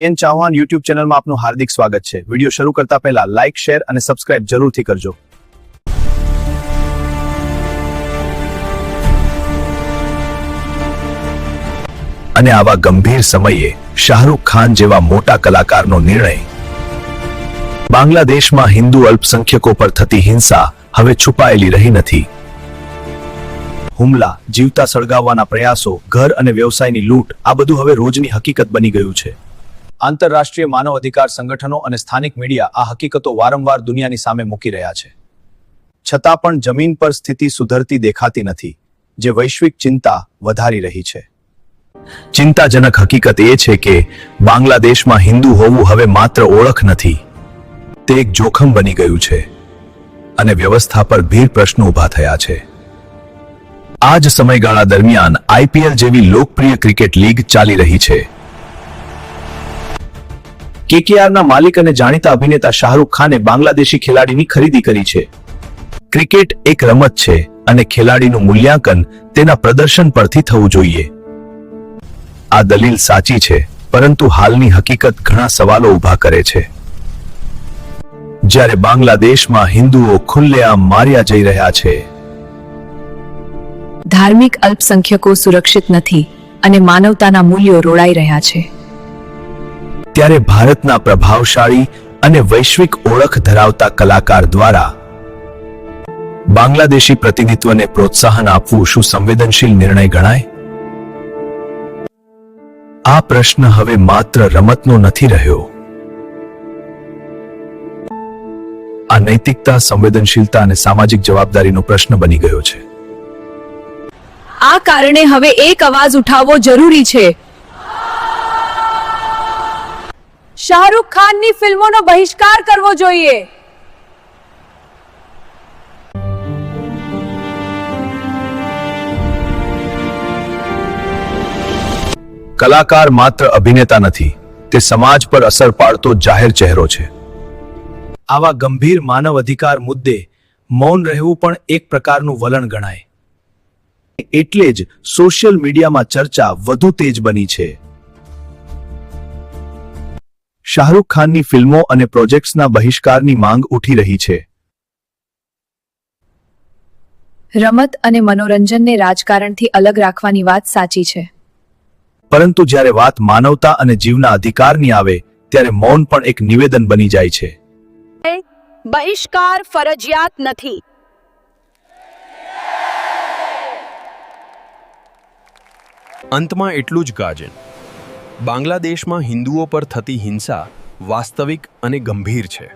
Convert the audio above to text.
N Chauhan YouTube ચેનલમાં આપનું હાર્દિક સ્વાગત છે। વિડિયો શરૂ કરતા પહેલા લાઇક, શેર અને સબસ્ક્રાઇબ જરૂરથી કરજો। અને આવા ગંભીર સમયે શાહરૂખ ખાન જેવા મોટા કલાકારનો નિર્ણય। બાંગ્લાદેશમાં હિન્દુ અલ્પસંખ્યકો પર થતી હિંસા હવે છુપાયેલી રહી નથી। હુમલા, જીવતા સળગાવવાના પ્રયાસો, ઘર અને વ્યવસાયની લૂંટ, આ બધું હવે રોજની હકીકત બની ગયું છે। આંતરરાષ્ટ્રીય માનવ અધિકાર સંગઠનો અને સ્થાનિક મીડિયા આ હકીકતો વારંવાર દુનિયાની સામે મૂકી રહ્યા છે। છતાં પણ જમીન પર સ્થિતિ સુધરતી દેખાતી નથી, જે વૈશ્વિક ચિંતા વધારી રહી છે। ચિંતાજનક હકીકત એ છે કે બાંગ્લાદેશમાં હિન્દુ હોવું હવે માત્ર ઓળખ નથી, તે એક જોખમ બની ગયું છે અને વ્યવસ્થા પર ગંભીર પ્રશ્નો ઊભા થયા છે। આ જ સમયગાળા દરમિયાન આઈપીએલ જેવી લોકપ્રિય ક્રિકેટ લીગ ચાલી રહી છે। કેકેઆરના માલિક અને જાણીતા અભિનેતા શાહરૂખ ખાને બાંગ્લાદેશી ખેલાડીની ખરીદી કરી છે। ક્રિકેટ એક રમત છે અને ખેલાડીનું મૂલ્યાંકન તેના પ્રદર્શન પરથી થવું જોઈએ। આ દલીલ સાચી છે, પરંતુ હાલની હકીકત ઘણા સવાલો ઊભા કરે છે। જ્યારે બાંગ્લાદેશમાં હિન્દુઓ ખુલ્લેઆમ માર્યા જઈ રહ્યા છે, ધાર્મિક અલ્પસંખ્યકો સુરક્ષિત નથી અને માનવતાના મૂલ્યો રોળાઈ રહ્યા છે, ત્યારે ભારતના પ્રભાવશાળી અને વૈશ્વિક ઓળખ ધરાવતા કલાકાર દ્વારા બાંગ્લાદેશી પ્રતિનિધિત્વને પ્રોત્સાહન આપવું શું સંવેદનશીલ નિર્ણય ગણાય? આ પ્રશ્ન હવે માત્ર રમતનો નથી રહ્યો। આ નૈતિકતા, સંવેદનશીલતા અને સામાજિક જવાબદારીનો પ્રશ્ન બની ગયો છે। આ કારણે હવે એક અવાજ ઉઠાવવો જરૂરી છે। શાહરૂખ ખાનની ફિલ્મોનો બહિષ્કાર કરવો જોઈએ। કલાકાર માત્ર અભિનેતા નથી, તે સમાજ પર અસર પાડતો જાહેર ચહેરો છે। આવા ગંભીર માનવ અધિકાર મુદ્દે મૌન રહેવું પણ એક પ્રકારનું વલણ ગણાય। એટલે જ સોશિયલ મીડિયામાં ચર્ચા વધુ તેજ બની છે। શાહરૂખ ખાનની ફિલ્મો અને પ્રોજેક્ટ્સના બહિષ્કારની માંગ ઉઠી રહી છે। રમત અને મનોરંજનને રાજકારણથી અલગ રાખવાની વાત સાચી છે, પરંતુ જ્યારે વાત માનવતા અને જીવના અધિકારની આવે ત્યારે મૌન પણ એક નિવેદન બની જાય છે। બહિષ્કાર ફરજિયાત નથી। અંતમાં એટલું જ ગાજન, બાંગ્લાદેશમાં હિન્દુઓ પર થતી હિંસા વાસ્તવિક અને ગંભીર છે।